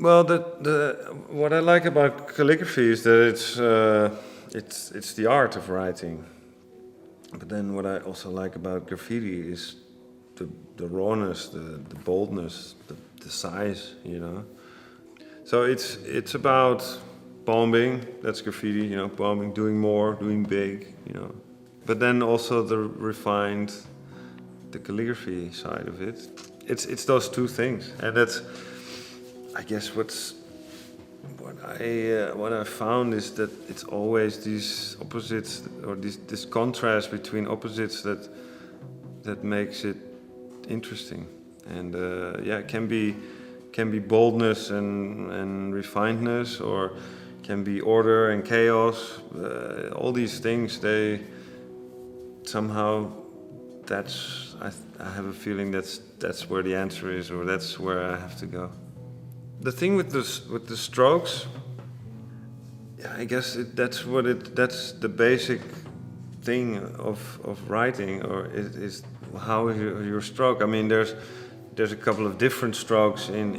Well, what I like about calligraphy is that it's the art of writing. But then what I also like about graffiti is the rawness, the boldness, the size, you know. So it's about bombing, that's graffiti, you know, bombing, doing more, doing big, you know. But then also the calligraphy side of it. It's those two things, and that's, I guess, what I found is that it's always these opposites, or this contrast between opposites that makes it interesting. And yeah, it can be boldness and refinedness, or can be order and chaos. All these things, they somehow, I have a feeling that's where the answer is, or that's where I have to go. The thing with the strokes, yeah, I guess that's the basic thing of writing, or is how your stroke. I mean, there's a couple of different strokes in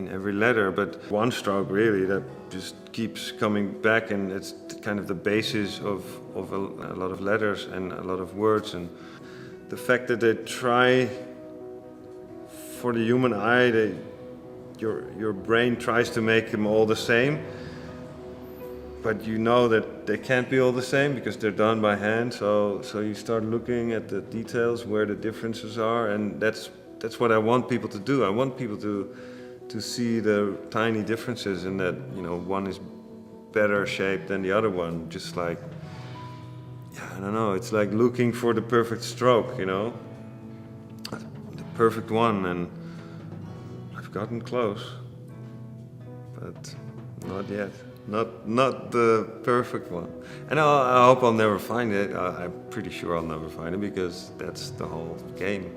every letter, but one stroke really that just keeps coming back, and it's kind of the basis of a lot of letters and a lot of words. And the fact that they try, for the human eye, your brain tries to make them all the same, but you know that they can't be all the same because they're done by hand. So you start looking at the details, where the differences are, and that's what I want people to do. I want people to see the tiny differences, and that, you know, one is better shaped than the other one. Just like, yeah, I don't know. It's like looking for the perfect stroke, you know, the perfect one, and gotten close, but not yet. Not the perfect one. And I hope I'll never find it. I'm pretty sure I'll never find it, because that's the whole game.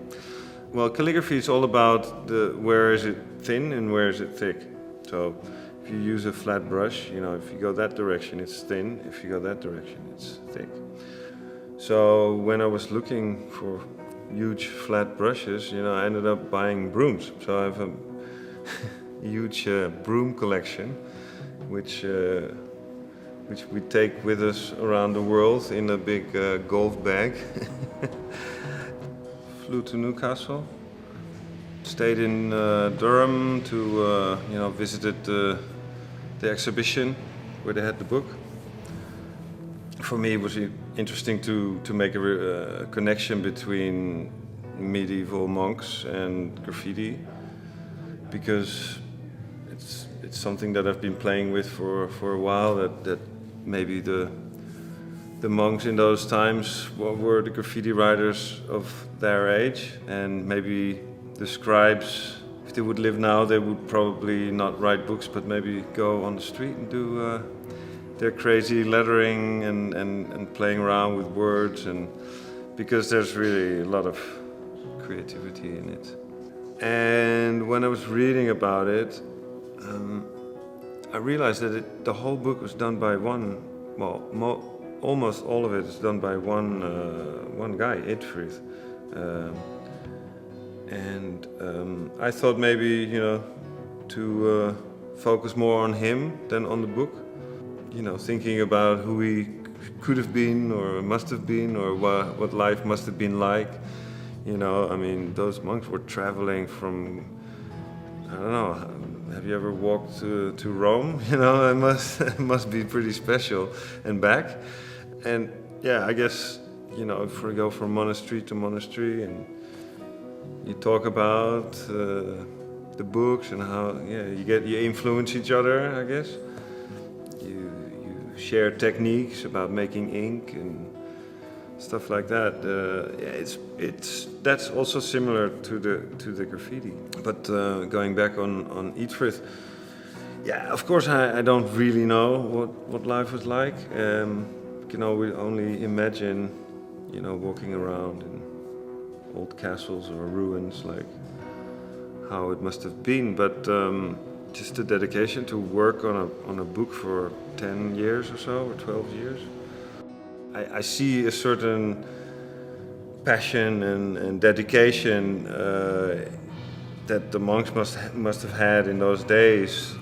Well, calligraphy is all about where is it thin and where is it thick. So if you use a flat brush, you know, if you go that direction, it's thin. If you go that direction, it's thick. So when I was looking for huge flat brushes, you know, I ended up buying brooms. So I have a huge broom collection, which we take with us around the world in a big golf bag. Flew to Newcastle, stayed in Durham to visited the exhibition where they had the book. For me, it was interesting to make a connection between medieval monks and graffiti, because it's something that I've been playing with for a while. That maybe the monks in those times were the graffiti writers of their age, and maybe the scribes, if they would live now, they would probably not write books, but maybe go on the street and do their crazy lettering and playing around with words, and because there's really a lot of creativity in it. And when I was reading about it, I realized that the whole book was done by one, almost all of it is done by one guy, Edfried. And I thought maybe, you know, to focus more on him than on the book. You know, thinking about who he could have been or must have been, or what life must have been like. You know, I mean, those monks were traveling from, I don't know, have you ever walked to Rome? You know, it must be pretty special, and back. And yeah, I guess, you know, if we go from monastery to monastery, and you talk about the books and how you influence each other, I guess. You share techniques about making ink and stuff like that. That's also similar to the graffiti. But going back on Eatfrith, yeah, of course I don't really know what life was like. Can only imagine, walking around in old castles or ruins, like how it must have been. But just the dedication to work on a book for 10 years or so, or 12 years. I see a certain passion and dedication that the monks must have had in those days.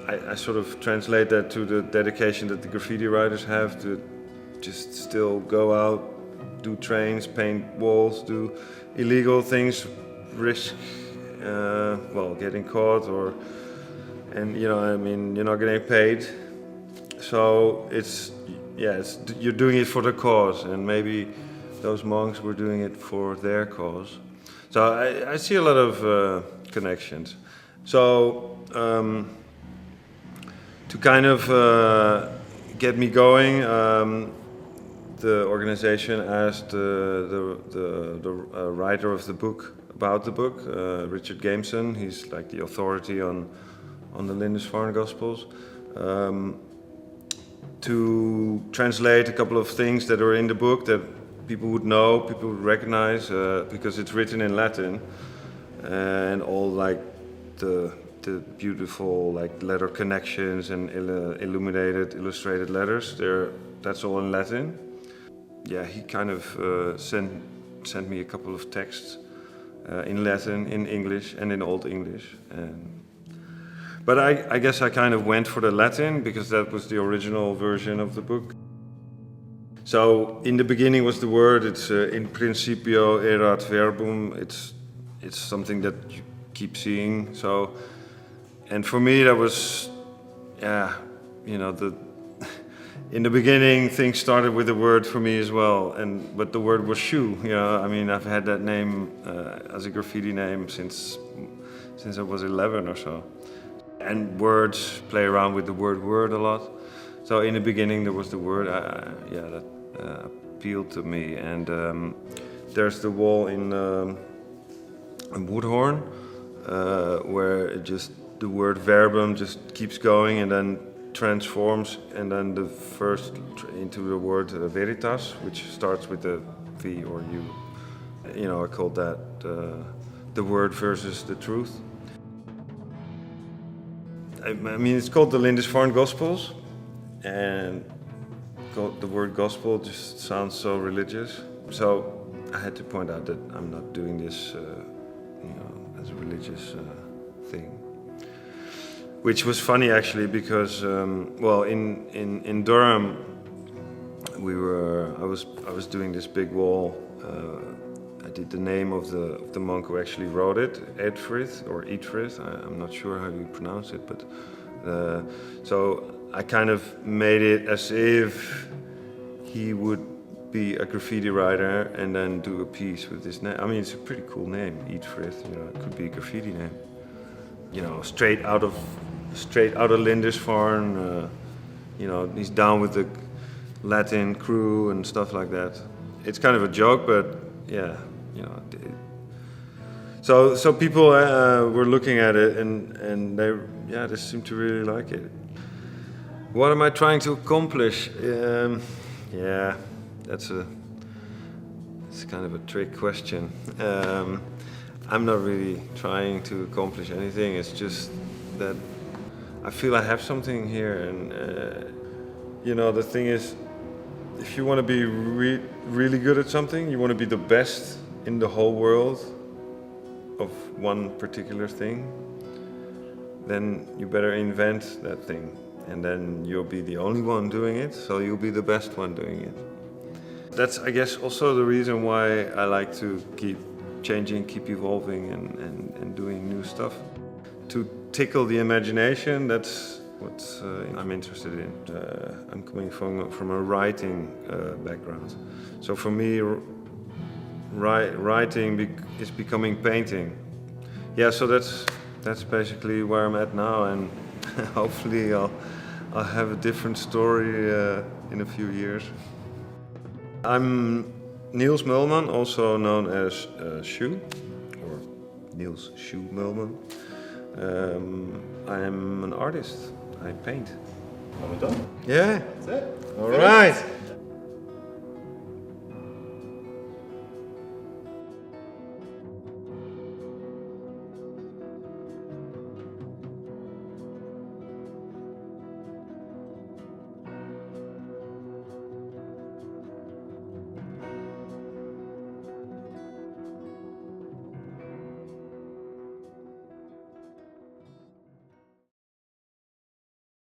I sort of translate that to the dedication that the graffiti writers have to just still go out, do trains, paint walls, do illegal things, risk getting caught, you're not getting paid. So you're doing it for the cause, and maybe those monks were doing it for their cause. So I see a lot of connections. So to kind of get me going, the organization asked the writer of the book about the book, Richard Gameson. He's like the authority on the Lindisfarne Gospels. To translate a couple of things that are in the book that people would know, people would recognize, because it's written in Latin, and all like the beautiful like letter connections and illustrated letters. That's all in Latin. Yeah, he kind of sent me a couple of texts in Latin, in English, and in Old English. But I guess I kind of went for the Latin because that was the original version of the book. So in the beginning was the word. It's in principio erat verbum. It's something that you keep seeing. So, and for me that was, in the beginning things started with the word for me as well. But the word was shoe. I've had that name as a graffiti name since I was 11 or so. And words play around with the word a lot. So in the beginning there was the word, that appealed to me. And there's the wall in Woodhorn where the word verbum just keeps going and then transforms, and then the first into the word veritas, which starts with the V or U. I called that the word versus the truth. It's called the Lindisfarne Gospels, and the word gospel just sounds so religious. So I had to point out that I'm not doing this, as a religious thing. Which was funny actually, because in Durham, I was doing this big wall. I did the name of the monk who actually wrote it, Eatfrith or Eatfrith. I'm not sure how you pronounce it, but so I kind of made it as if he would be a graffiti writer and then do a piece with this name. It's a pretty cool name, Eatfrith. It could be a graffiti name. Straight out of Lindisfarne. He's down with the Latin crew and stuff like that. It's kind of a joke, but yeah. So people were looking at it and they seemed to really like it. What am I trying to accomplish? It's kind of a trick question. I'm not really trying to accomplish anything. It's just that I feel I have something here, and the thing is, if you want to be really good at something, you want to be the best in the whole world of one particular thing, then you better invent that thing, and then you'll be the only one doing it, so you'll be the best one doing it. That's, I guess, also the reason why I like to keep changing, keep evolving, and doing new stuff. To tickle the imagination, that's what I'm interested in. I'm coming from a writing background. So for me, writing is becoming painting. Yeah, so that's that's basically where I'm at now, and hopefully I'll have a different story in a few years. I'm Niels Meuleman, also known as Shoe, or Niels Shoe Meuleman. I'm an artist. I paint. Are we done? Yeah. That's it. All right.